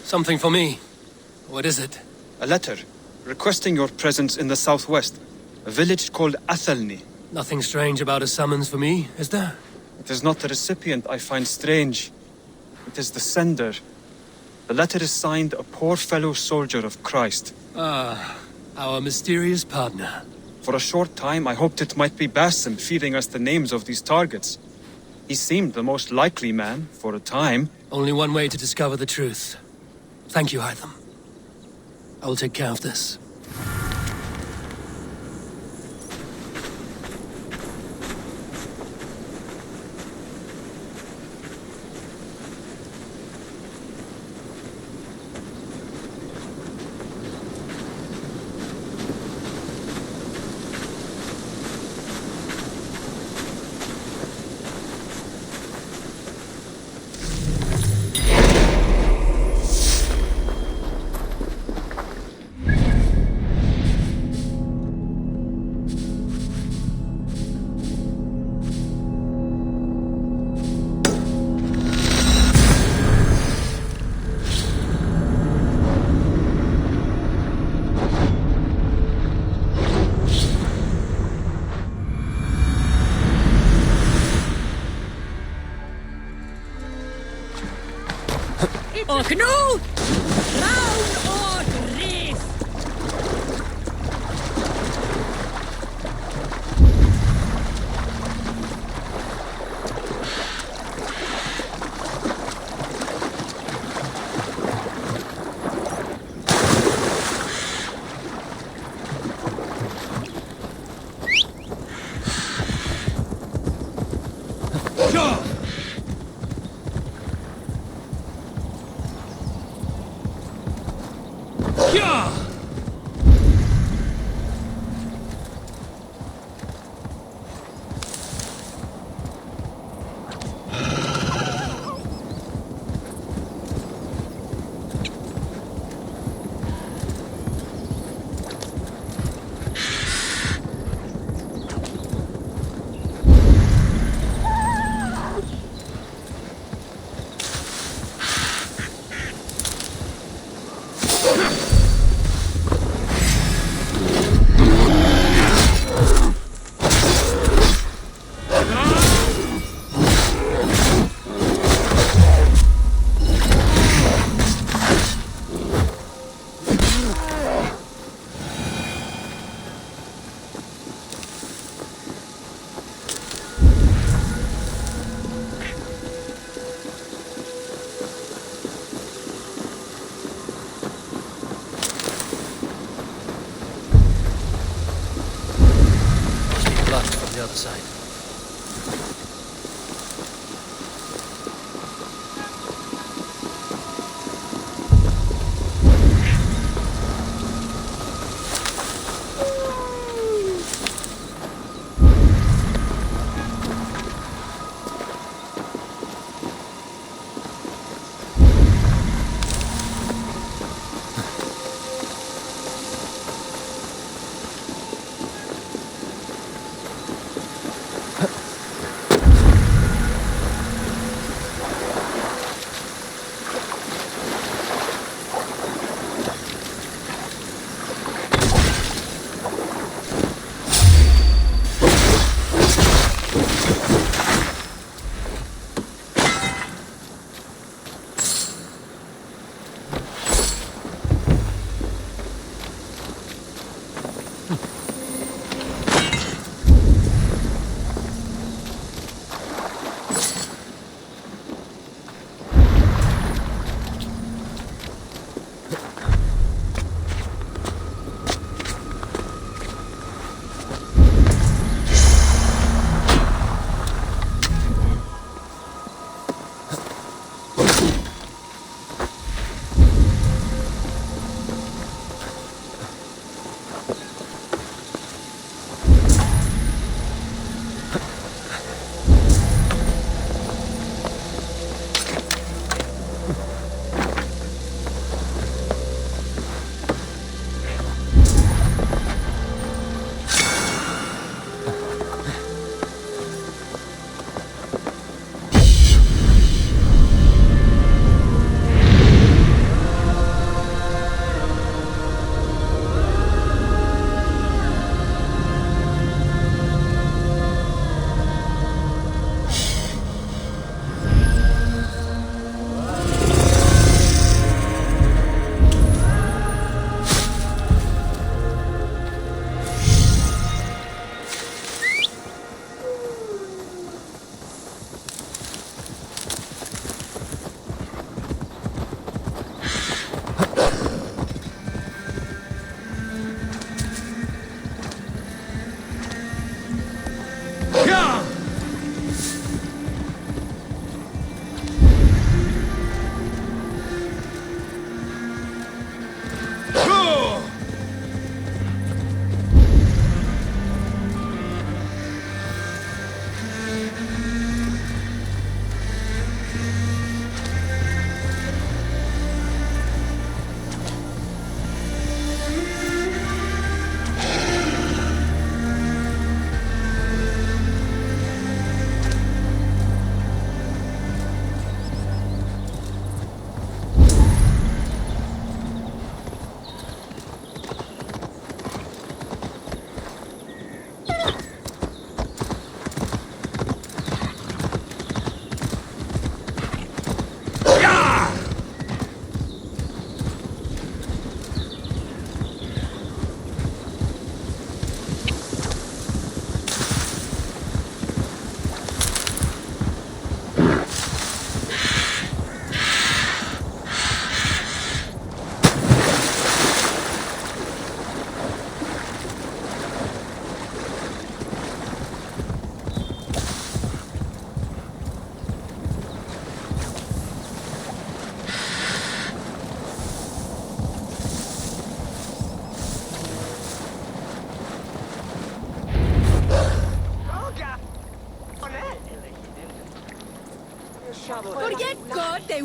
Something for me. What is it? A letter requesting your presence in the southwest, a village called Athelney. Nothing strange about a summons for me, is there? It is not the recipient I find strange. It is the sender. The letter is signed a poor fellow soldier of Christ. Ah, our mysterious partner. For a short time, I hoped it might be Basim feeding us the names of these targets. He seemed the most likely man, for a time. Only one way to discover the truth. Thank you, Hytham. I will take care of this. Och nu! Round och drift! The other side.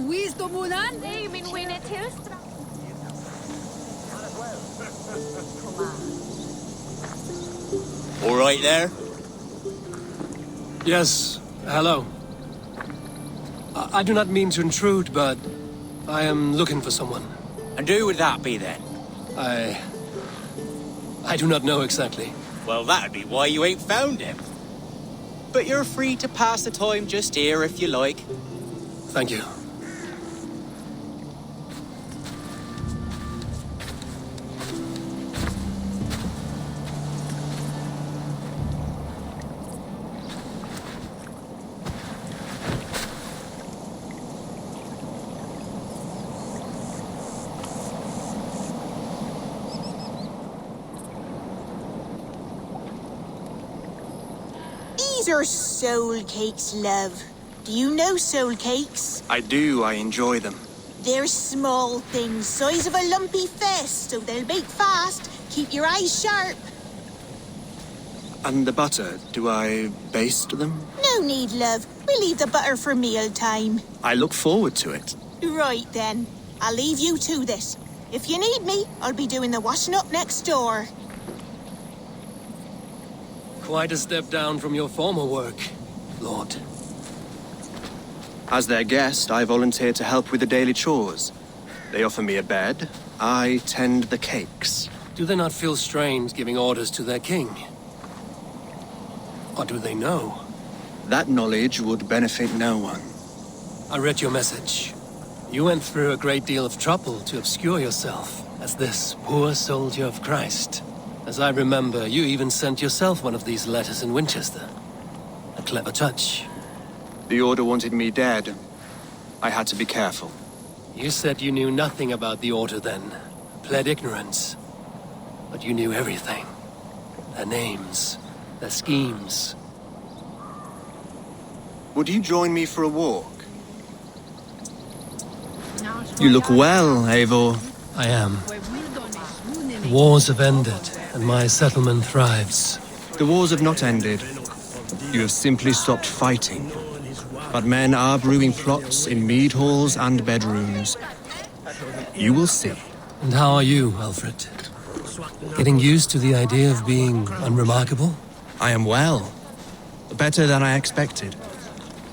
wisdom unan? Nej, min win är tillström. All right there? Yes, hello. I do not mean to intrude, but I am looking for someone. And who would that be then? I do not know exactly. Well, that'd be why you ain't found him. But you're free to pass the time just here if you like. Thank you. These are soul cakes, love. Do you know soul cakes? I do, I enjoy them. They're small things, size of a lumpy fist, so they'll bake fast. Keep your eyes sharp. And the butter, do I baste them? No need, love. We'll leave the butter for meal time. I look forward to it. Right then. I'll leave you to this. If you need me, I'll be doing the washing up next door. Quite a step down from your former work, Lord. As their guest, I volunteer to help with the daily chores. They offer me a bed. I tend the cakes. Do they not feel strange giving orders to their king? Or do they know? That knowledge would benefit no one. I read your message. You went through a great deal of trouble to obscure yourself as this poor soldier of Christ. As I remember, you even sent yourself one of these letters in Winchester. A clever touch. The Order wanted me dead. I had to be careful. You said you knew nothing about the Order then. Pled ignorance. But you knew everything. Their names, their schemes. Would you join me for a walk? You look well, Eivor. I am. The wars have ended, and my settlement thrives. The wars have not ended. You have simply stopped fighting. But men are brewing plots in mead halls and bedrooms. You will see. And how are you, Alfred? Getting used to the idea of being unremarkable? I am well. Better than I expected.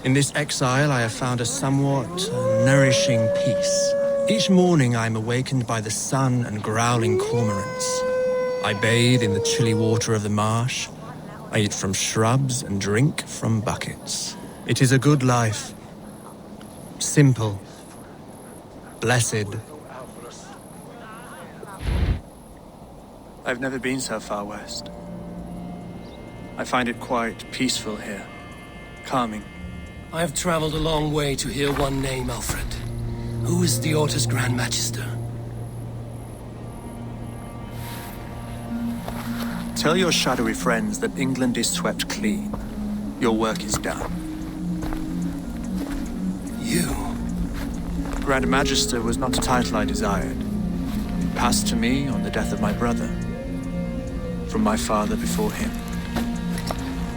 In this exile, I have found a somewhat nourishing peace. Each morning, I am awakened by the sun and growling cormorants. I bathe in the chilly water of the marsh. I eat from shrubs and drink from buckets. It is a good life. Simple. Blessed. I've never been so far west. I find it quite peaceful here. Calming. I have traveled a long way to hear one name, Alfred. Who is the Order's Grand Magister? Tell your shadowy friends that England is swept clean. Your work is done. You? Grand Magister was not a title I desired. It passed to me on the death of my brother. From my father before him.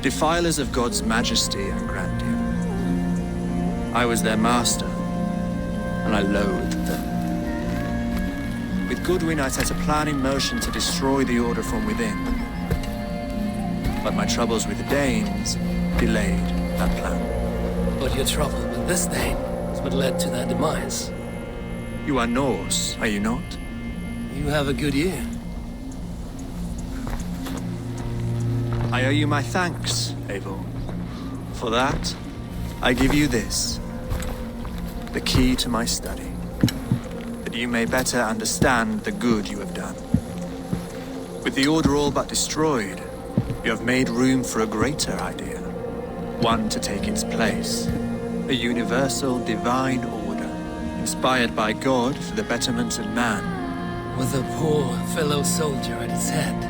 Defilers of God's majesty and grandeur. I was their master, and I loathed them. With Goodwin, I set a plan in motion to destroy the Order from within. But my troubles with the Danes delayed that plan. But your trouble with this name is what led to their demise. You are Norse, are you not? You have a good ear. I owe you my thanks, Eivor. For that, I give you this. The key to my study. That you may better understand the good you have done. With the Order all but destroyed, you have made room for a greater idea. One to take its place. A universal divine order, inspired by God for the betterment of man. With a poor fellow soldier at its head.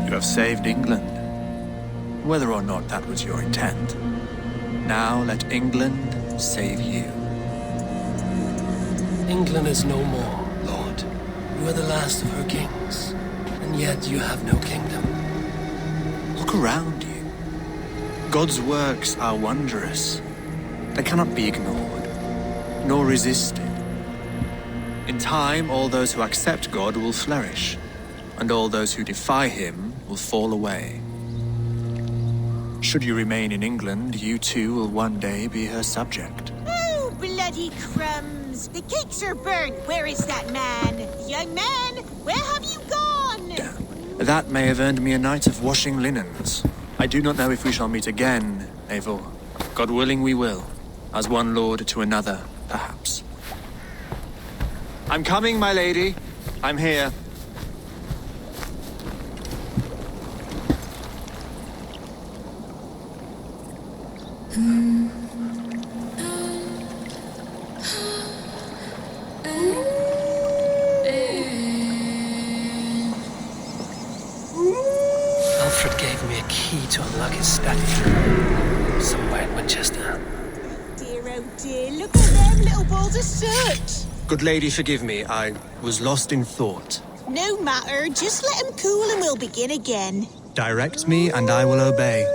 You have saved England. Whether or not that was your intent. Now let England save you. England is no more, Lord. You are the last of her kings, and yet you have no kingdom. Look around you. God's works are wondrous. They cannot be ignored. nor resisted. In time, all those who accept God will flourish, and all those who defy him will fall away. Should you remain in England, you too will one day be her subject. Oh, bloody crumbs! The cakes are burnt. Where is that man? Young man, where have you gone? That may have earned me a night of washing linens. I do not know if we shall meet again, Eivor. God willing we will. As one lord to another, perhaps. I'm coming, my lady. I'm here. Alfred gave me a key to unlock his study. Somewhere in Winchester. Dear, oh dear, look at them little balls of soot. Good lady, forgive me. I was lost in thought. No matter, just let him cool and we'll begin again. Direct me and I will obey.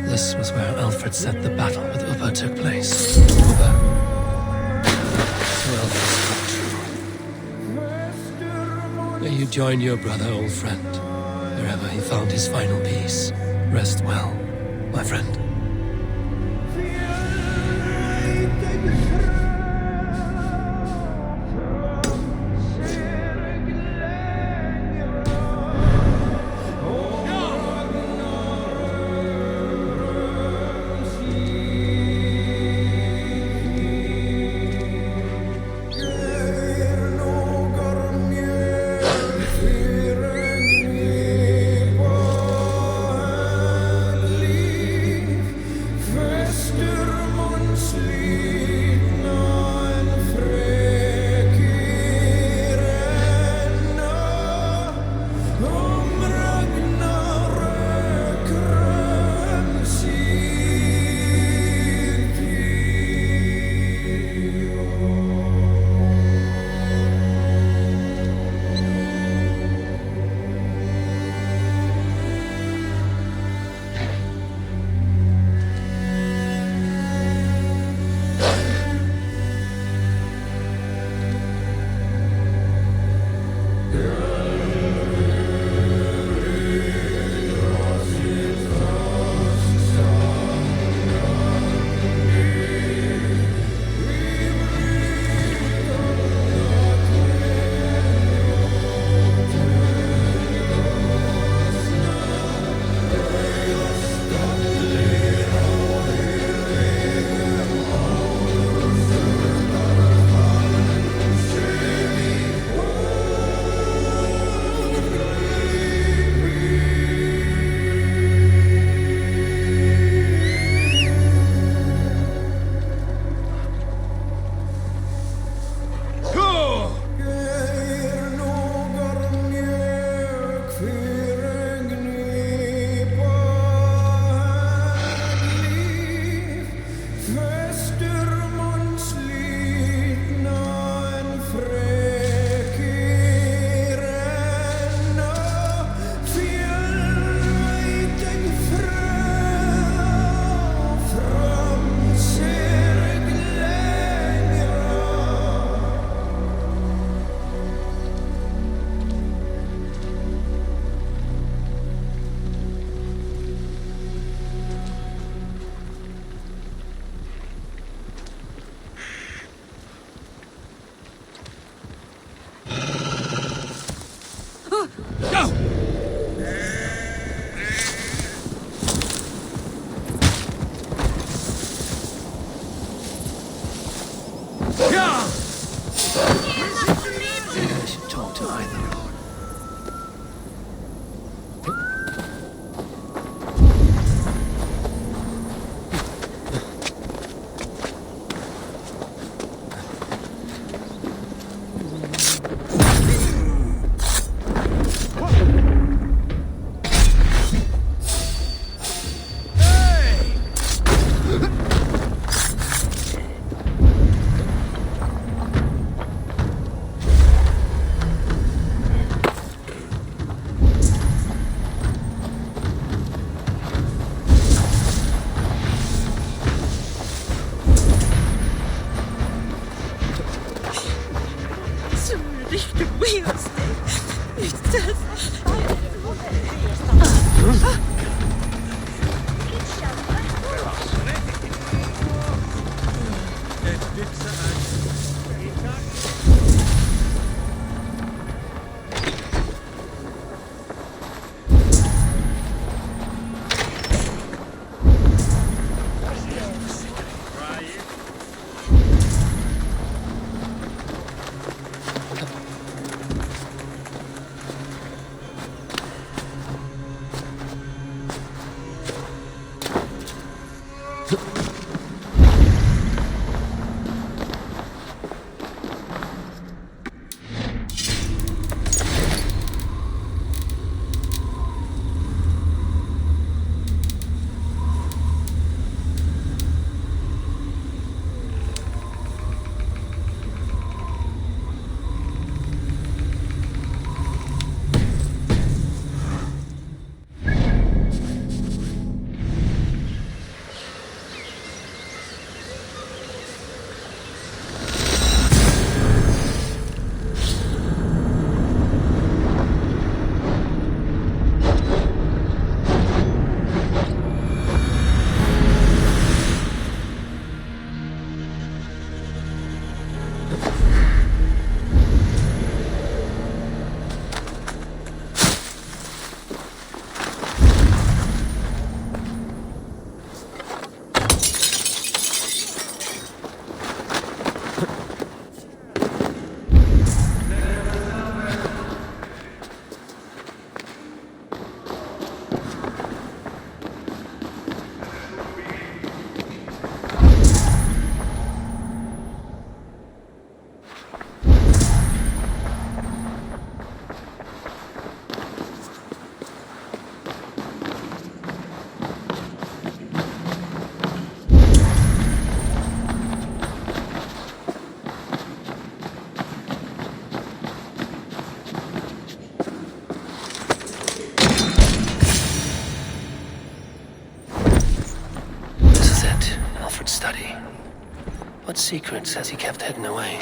This was where Alfred said the battle with Uppa took place. Uppa. So Alfred spoke true. May you join your brother, old friend, wherever he found his final peace. Rest well, my friend. to either. Som en riktig wheelstick. It's just... Study. What secrets has he kept hidden away?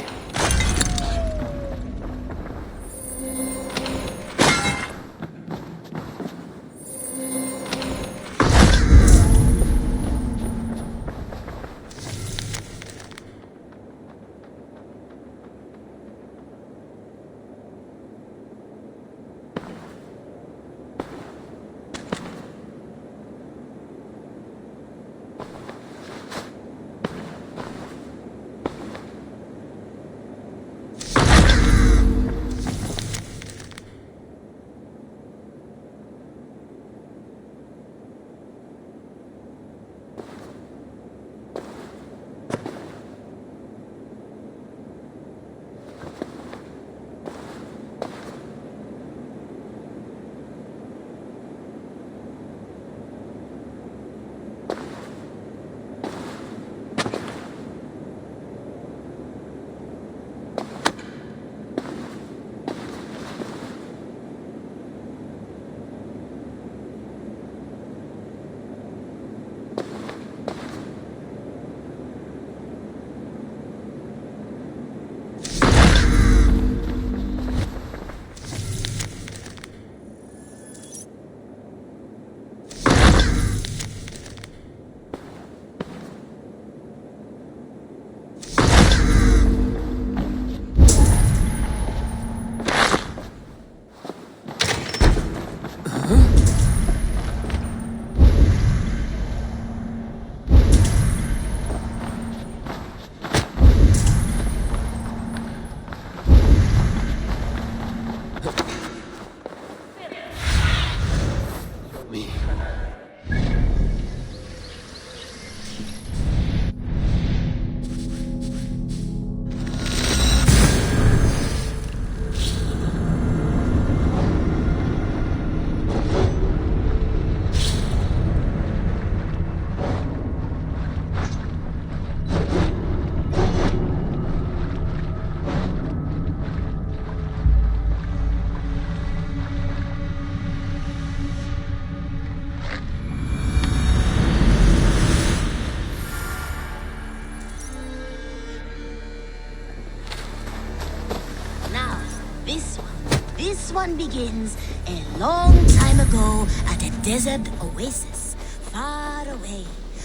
one begins a long time ago at a desert oasis, far away,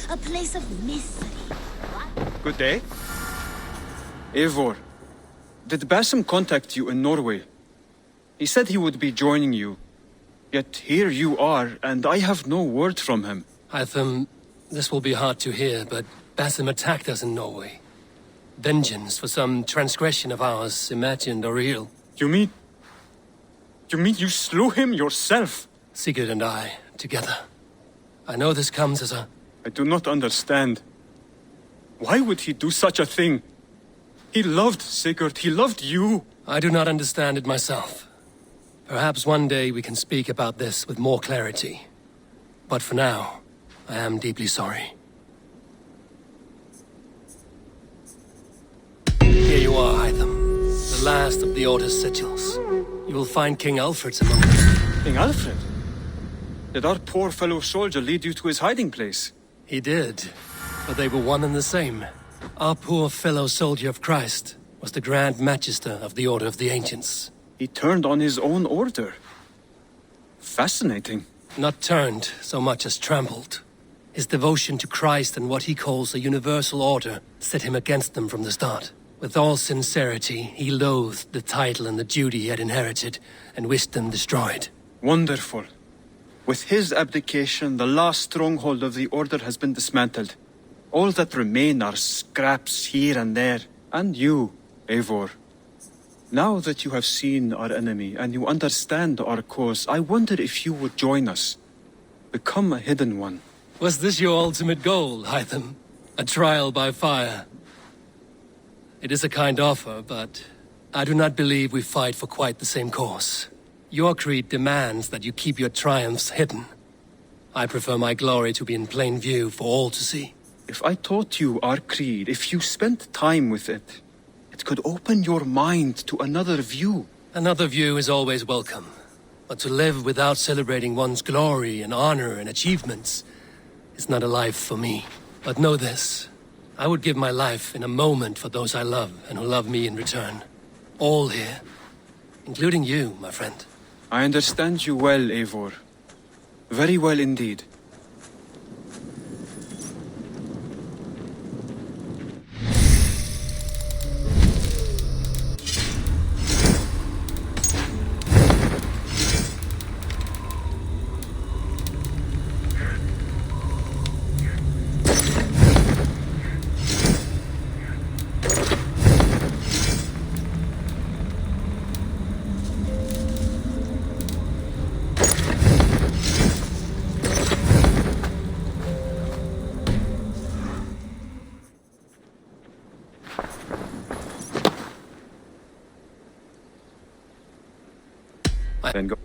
a place of mystery. Good day. Eivor, did Basim contact you in Norway? He said he would be joining you. Yet here you are, and I have no word from him. Hytham, this will be hard to hear, but Basim attacked us in Norway. Vengeance for some transgression of ours, imagined or real. You mean you slew him yourself? Sigurd and I, together. I know this comes as a... I do not understand. Why would he do such a thing? He loved Sigurd, he loved you. I do not understand it myself. Perhaps one day we can speak about this with more clarity. But for now, I am deeply sorry. Here you are, Hytham. The last of the Order's sigils. You will find King Alfred's among them. King Alfred? Did our poor fellow soldier lead you to his hiding place? He did, but they were one and the same. Our poor fellow soldier of Christ was the Grand Magister of the Order of the Ancients. He turned on his own order. Fascinating. Not turned so much as trampled. His devotion to Christ and what he calls a universal order set him against them from the start. With all sincerity, he loathed the title and the duty he had inherited and wished them destroyed. Wonderful. With his abdication, the last stronghold of the Order has been dismantled. All that remain are scraps here and there. And you, Eivor. Now that you have seen our enemy and you understand our cause, I wonder if you would join us. Become a hidden one. Was this your ultimate goal, Hytham? A trial by fire? It is a kind offer, but I do not believe we fight for quite the same cause. Your creed demands that you keep your triumphs hidden. I prefer my glory to be in plain view for all to see. If I taught you our creed, if you spent time with it, it could open your mind to another view. Another view is always welcome. But to live without celebrating one's glory and honor and achievements is not a life for me. But know this, I would give my life in a moment for those I love and who love me in return. All here, including you, my friend. I understand you well, Eivor. Very well indeed. Then go.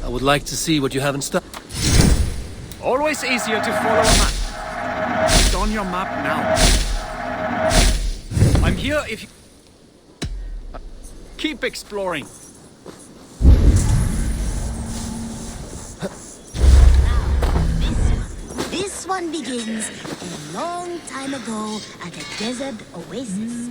I would like to see what you have in stock. Always easier to follow a map. It's on your map now. I'm here if you... Keep exploring. This one begins a long time ago at a desert oasis.